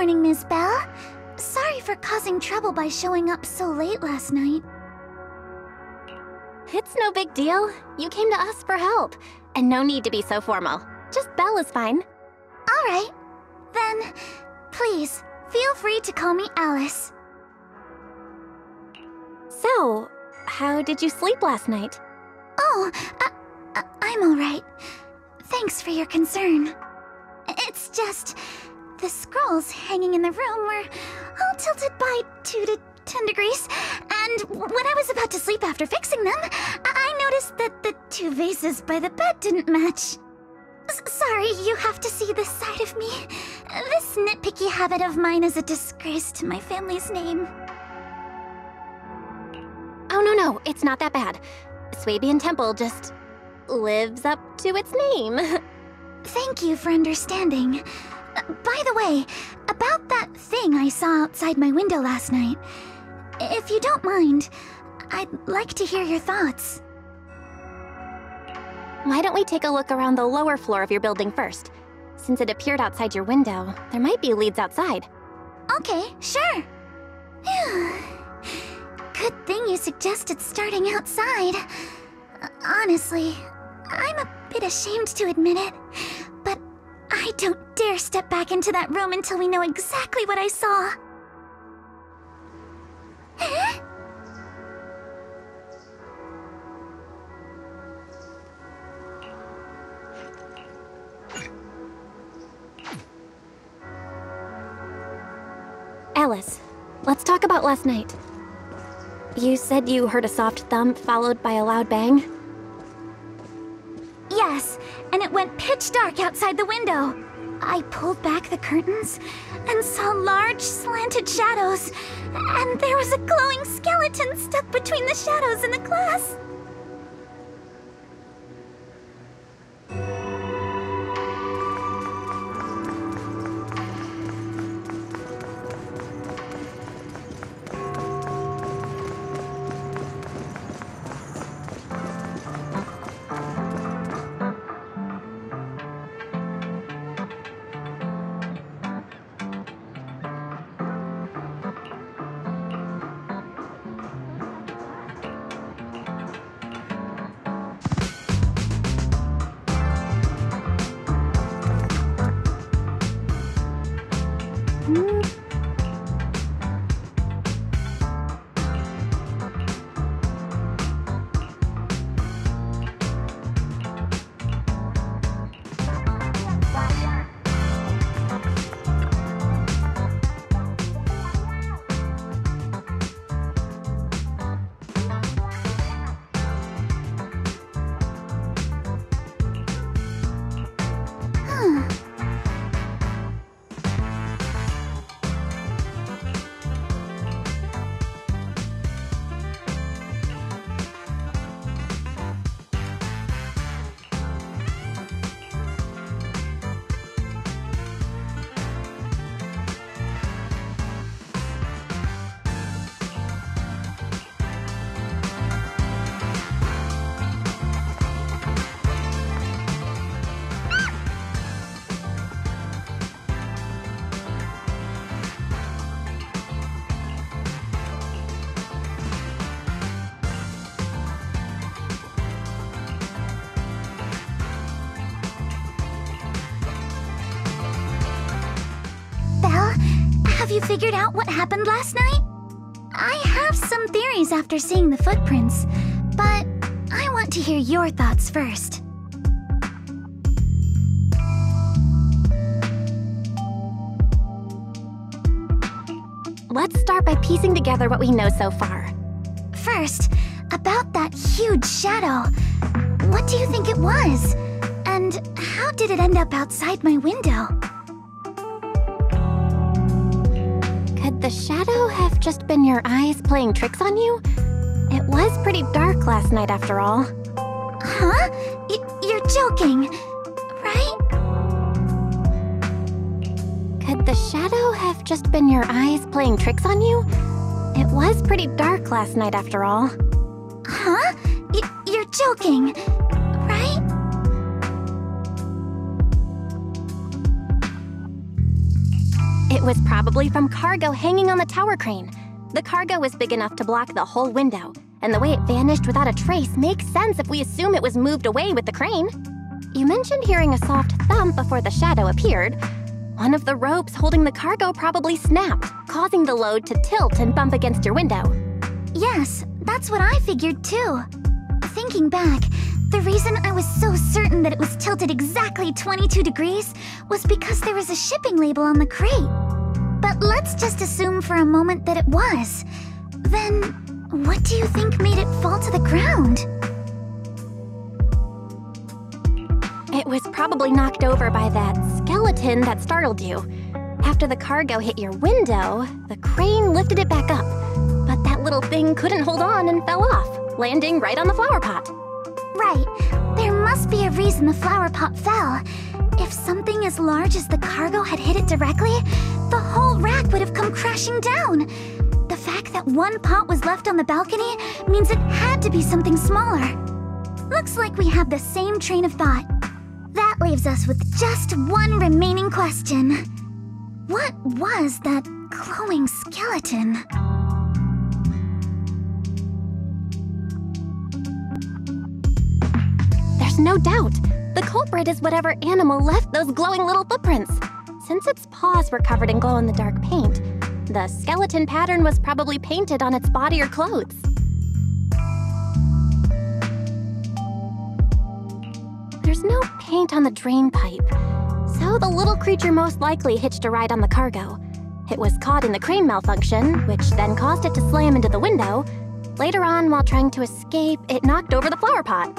morning, Miss Bell. Sorry for causing trouble by showing up so late last night. It's no big deal. You came to us for help. And no need to be so formal. Just Belle is fine. Alright. Then, please, feel free to call me Alice. So, how did you sleep last night? Oh, I'm alright. Thanks for your concern. It's just, the scrolls hanging in the room were all tilted by 2 to 10 degrees, and when I was about to sleep after fixing them, I noticed that the 2 vases by the bed didn't match. Sorry, you have to see this side of me. This nitpicky habit of mine is a disgrace to my family's name. Oh, no, it's not that bad. Swabian Temple just lives up to its name. Thank you for understanding. By the way, about that thing I saw outside my window last night, if you don't mind, I'd like to hear your thoughts. Why don't we take a look around the lower floor of your building first? Since it appeared outside your window, there might be leads outside. Okay, sure. Good thing you suggested starting outside. Honestly, I'm a bit ashamed to admit it, but I don't dare step back into that room until we know exactly what I saw. Alice, let's talk about last night. You said you heard a soft thump followed by a loud bang? Yes, and it went pitch dark outside the window. I pulled back the curtains and saw large slanted shadows, and there was a glowing skeleton stuck between the shadows and the glass. Have you figured out what happened last night? I have some theories after seeing the footprints, but I want to hear your thoughts first. Let's start by piecing together what we know so far. First, about that huge shadow. What do you think it was? And how did it end up outside my window? Could the shadow have just been your eyes playing tricks on you? It was pretty dark last night after all. Huh? You're joking, right? Could the shadow have just been your eyes playing tricks on you? It was pretty dark last night after all. Huh? You're joking, right? It was probably from cargo hanging on the tower crane. The cargo was big enough to block the whole window, and the way it vanished without a trace makes sense if we assume it was moved away with the crane. You mentioned hearing a soft thump before the shadow appeared. One of the ropes holding the cargo probably snapped, causing the load to tilt and bump against your window. Yes, that's what I figured too. Thinking back, the reason I was so certain that it was tilted exactly 22 degrees was because there was a shipping label on the crate. But let's just assume for a moment that it was. Then, what do you think made it fall to the ground? It was probably knocked over by that skeleton that startled you. After the cargo hit your window, the crane lifted it back up. But that little thing couldn't hold on and fell off, landing right on the flower pot. Right. There must be a reason the flower pot fell. If something as large as the cargo had hit it directly, the whole rack would have come crashing down. The fact that one pot was left on the balcony means it had to be something smaller. Looks like we have the same train of thought. That leaves us with just one remaining question. What was that glowing skeleton? There's no doubt. The culprit is whatever animal left those glowing little footprints. Since its paws were covered in glow-in-the-dark paint, the skeleton pattern was probably painted on its body or clothes. There's no paint on the drain pipe, so the little creature most likely hitched a ride on the cargo. It was caught in the crane malfunction, which then caused it to slam into the window. Later on, while trying to escape, it knocked over the flower pot.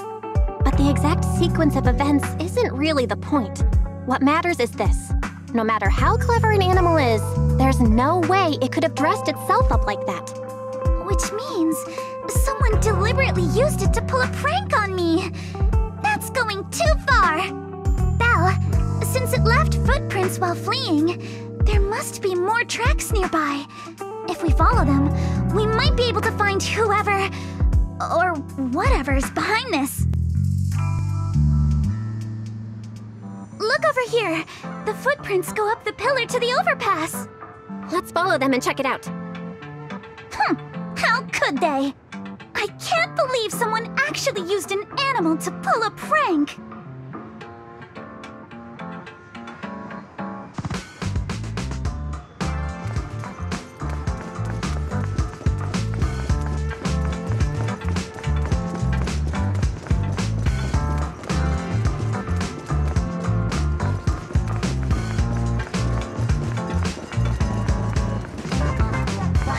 But the exact sequence of events isn't really the point. What matters is this. No matter how clever an animal is, there's no way it could have dressed itself up like that. Which means someone deliberately used it to pull a prank on me. That's going too far. Belle, since it left footprints while fleeing, there must be more tracks nearby. If we follow them, we might be able to find whoever or whatever's behind this. Look over here! The footprints go up the pillar to the overpass! Let's follow them and check it out. How could they? I can't believe someone actually used an animal to pull a prank!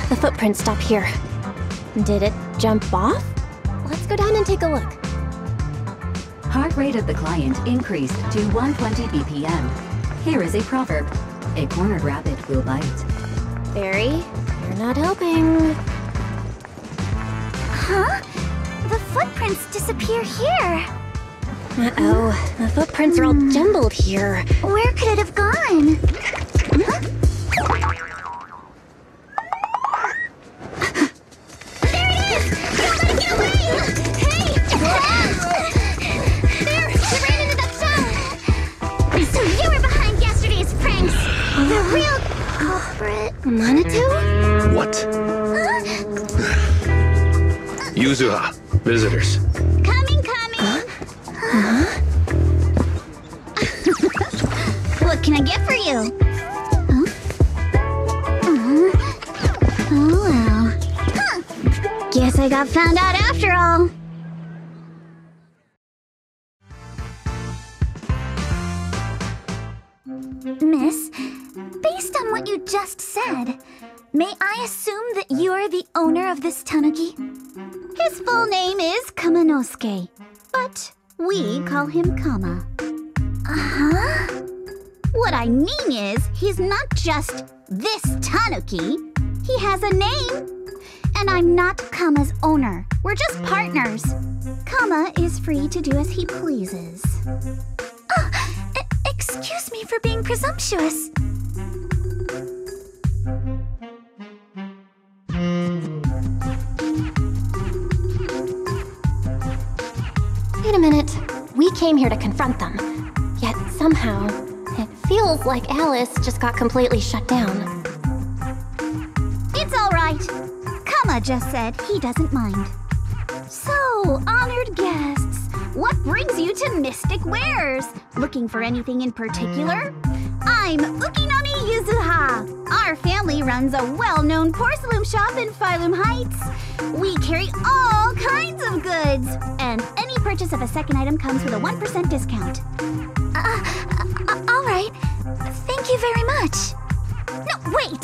The footprints stop here. Did it jump off? Let's go down and take a look. Heart rate of the client increased to 120 BPM. Here is a proverb. A cornered rabbit will bite. Fairy, you're not helping. Huh? The footprints disappear here. Uh-oh, the footprints are all jumbled here. Where could it have gone? Huh? There it is! Don't let it get away! Hey! There! It ran into that stone! So you were behind yesterday's pranks! The real culprit... Manitou? What? Yuzuha, visitors. Coming! What can I get for you? Oh well. Guess I got found out after all. Miss, based on what you just said, may I assume that you're the owner of this tanuki? His full name is Kamanosuke, but we call him Kama. Uh-huh? What I mean is, he's not just this tanuki. He has a name. And I'm not Kama's owner. We're just partners. Kama is free to do as he pleases. Excuse me for being presumptuous. Wait a minute. We came here to confront them. Yet somehow, it feels like Alice just got completely shut down. It's all right. Kama just said he doesn't mind. So, honored guests, what brings you to Mystic Wares? Looking for anything in particular? I'm Ukinami Yuzuha. Our family runs a well-known porcelain shop in Phylum Heights. We carry all kinds of goods, and any purchase of a second item comes with a 1% discount. All right. Thank you very much. No, wait!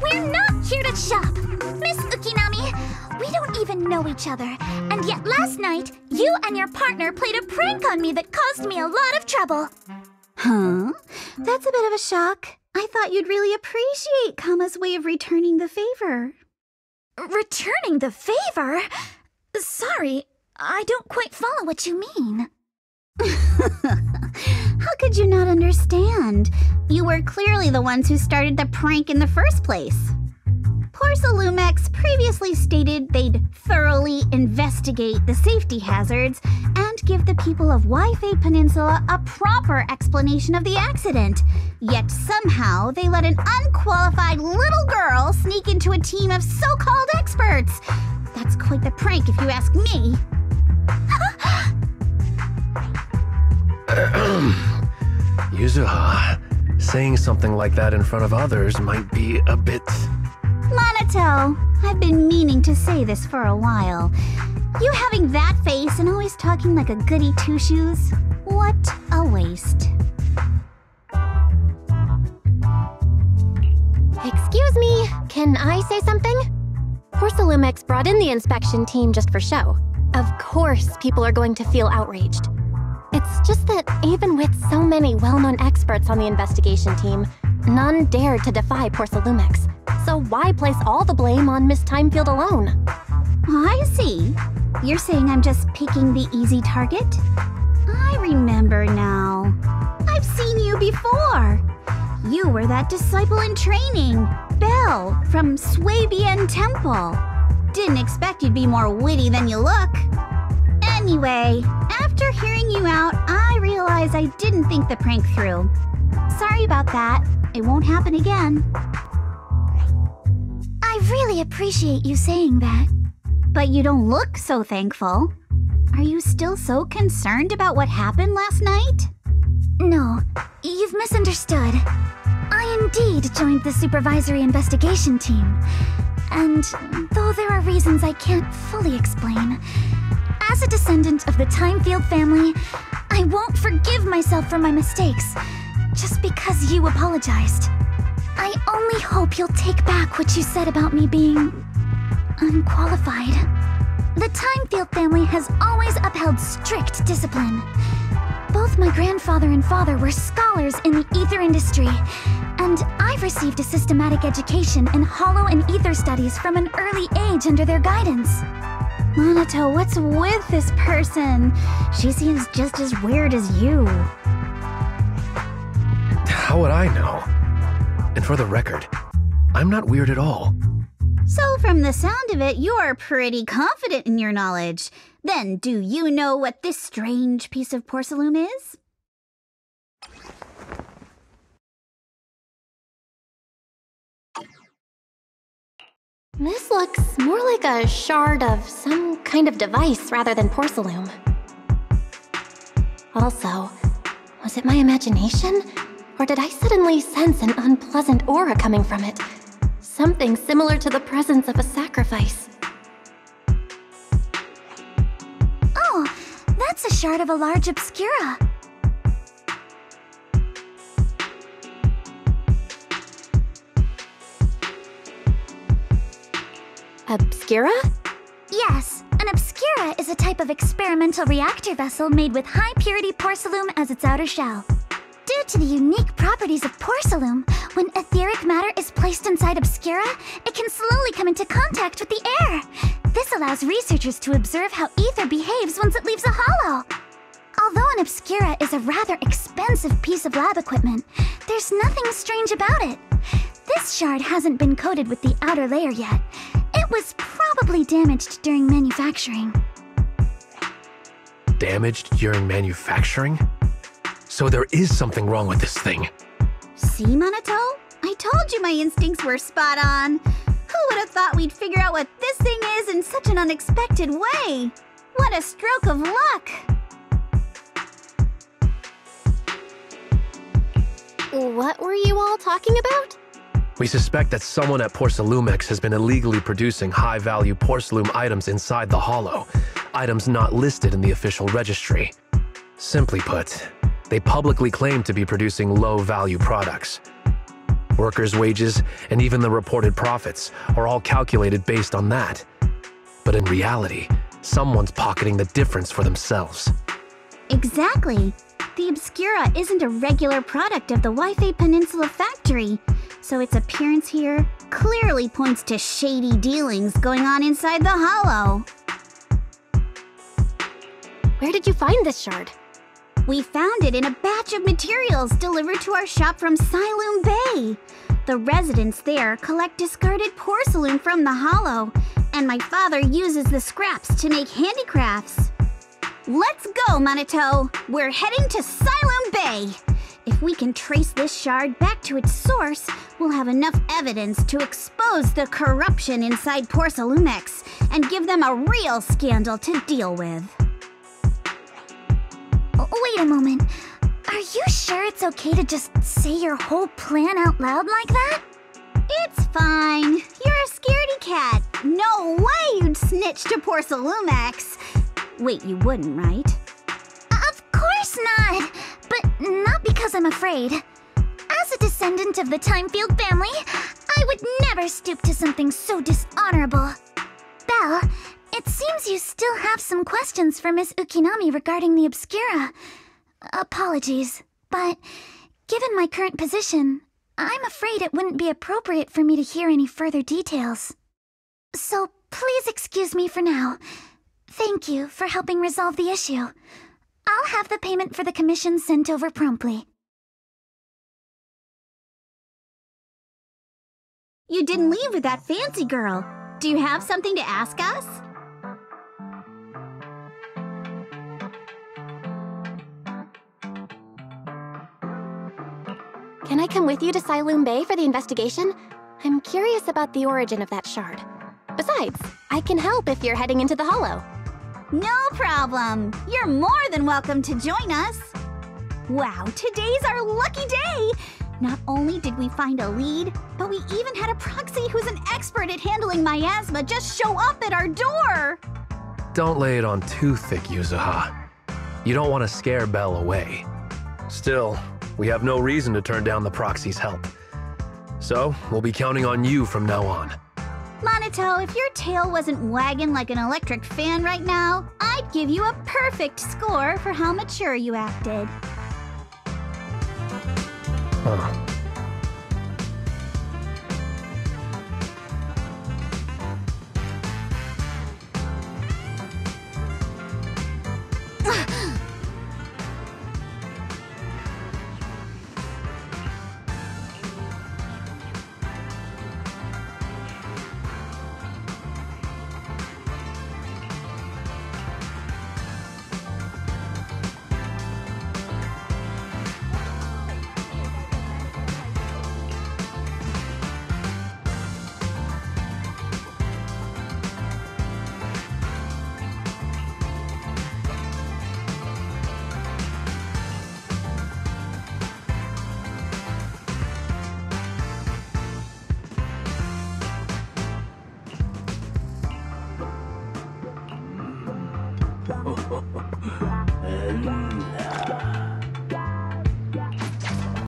We're not here to shop! Miss Ukinami, we don't even know each other, and yet last night, you and your partner played a prank on me that caused me a lot of trouble. Huh? That's a bit of a shock. I thought you'd really appreciate Kama's way of returning the favor. Returning the favor? Sorry, I don't quite follow what you mean. How could you not understand? You were clearly the ones who started the prank in the first place. Porcelumex previously stated they'd thoroughly investigate the safety hazards and give the people of Waifei Peninsula a proper explanation of the accident. Yet somehow they let an unqualified little girl sneak into a team of so-called experts. That's quite the prank if you ask me. Yuzuha, saying something like that in front of others might be a bit... Monato, I've been meaning to say this for a while. You having that face and always talking like a goody two-shoes? What a waste. Excuse me, can I say something? Porcelumex brought in the inspection team just for show. Of course people are going to feel outraged. It's just that even with so many well-known experts on the investigation team, none dared to defy Porcelumex. So why place all the blame on Miss Timefield alone? I see. You're saying I'm just picking the easy target? I remember now. I've seen you before. You were that disciple in training, Belle, from Swabian Temple. Didn't expect you'd be more witty than you look. Anyway, after hearing you out, I realized I didn't think the prank through. Sorry about that. It won't happen again. I really appreciate you saying that. But you don't look so thankful. Are you still so concerned about what happened last night? No, you've misunderstood. I indeed joined the supervisory investigation team. And though there are reasons I can't fully explain, as a descendant of the Timefield family, I won't forgive myself for my mistakes just because you apologized. I only hope you'll take back what you said about me being unqualified. The Timefield family has always upheld strict discipline. Both my grandfather and father were scholars in the ether industry, and I've received a systematic education in hollow and ether studies from an early age under their guidance. Monato, what's with this person? She seems just as weird as you. How would I know? And for the record, I'm not weird at all. So from the sound of it, you're pretty confident in your knowledge. Then do you know what this strange piece of porcelain is? This looks more like a shard of some kind of device rather than porcelain. Also, was it my imagination? Or did I suddenly sense an unpleasant aura coming from it? Something similar to the presence of a sacrifice. Oh, that's a shard of a large obscura. Obscura? Yes, an obscura is a type of experimental reactor vessel made with high-purity porcelain as its outer shell. Due to the unique properties of porcelain, when etheric matter is placed inside obscura, it can slowly come into contact with the air. This allows researchers to observe how ether behaves once it leaves a hollow. Although an obscura is a rather expensive piece of lab equipment, there's nothing strange about it. This shard hasn't been coated with the outer layer yet. It was probably damaged during manufacturing. Damaged during manufacturing? So there is something wrong with this thing. See, Minato? I told you my instincts were spot on. Who would have thought we'd figure out what this thing is in such an unexpected way? What a stroke of luck! What were you all talking about? We suspect that someone at Porcelumex has been illegally producing high-value porcelain items inside the Hollow, items not listed in the official registry. Simply put, they publicly claim to be producing low-value products. Workers' wages and even the reported profits are all calculated based on that. But in reality, someone's pocketing the difference for themselves. Exactly. The Obscura isn't a regular product of the Waifei Peninsula factory, so its appearance here clearly points to shady dealings going on inside the Hollow. Where did you find this shard? We found it in a batch of materials delivered to our shop from Siloom Bay. The residents there collect discarded porcelain from the Hollow, and my father uses the scraps to make handicrafts. Let's go, Minato! We're heading to Siloom Bay! If we can trace this shard back to its source, we'll have enough evidence to expose the corruption inside Porcelumex and give them a real scandal to deal with. Wait a moment. Are you sure it's okay to just say your whole plan out loud like that? It's fine. You're a scaredy cat. No way you'd snitch to Porcelumex. Wait, you wouldn't, right? Of course not! But not because I'm afraid. As a descendant of the Timefield family, I would never stoop to something so dishonorable. Belle, it seems you still have some questions for Miss Ukinami regarding the Obscura. Apologies, but given my current position, I'm afraid it wouldn't be appropriate for me to hear any further details. So please excuse me for now. Thank you for helping resolve the issue. I'll have the payment for the commission sent over promptly. You didn't leave with that fancy girl. Do you have something to ask us? Can I come with you to Siloom Bay for the investigation? I'm curious about the origin of that shard. Besides, I can help if you're heading into the Hollow. No problem. You're more than welcome to join us. Wow, today's our lucky day. Not only did we find a lead, but we even had a proxy who's an expert at handling miasma just show up at our door. Don't lay it on too thick, Yuzuha. You don't want to scare Belle away. Still, we have no reason to turn down the proxy's help. So, we'll be counting on you from now on. Minato, if your tail wasn't wagging like an electric fan right now, I'd give you a perfect score for how mature you acted. Huh.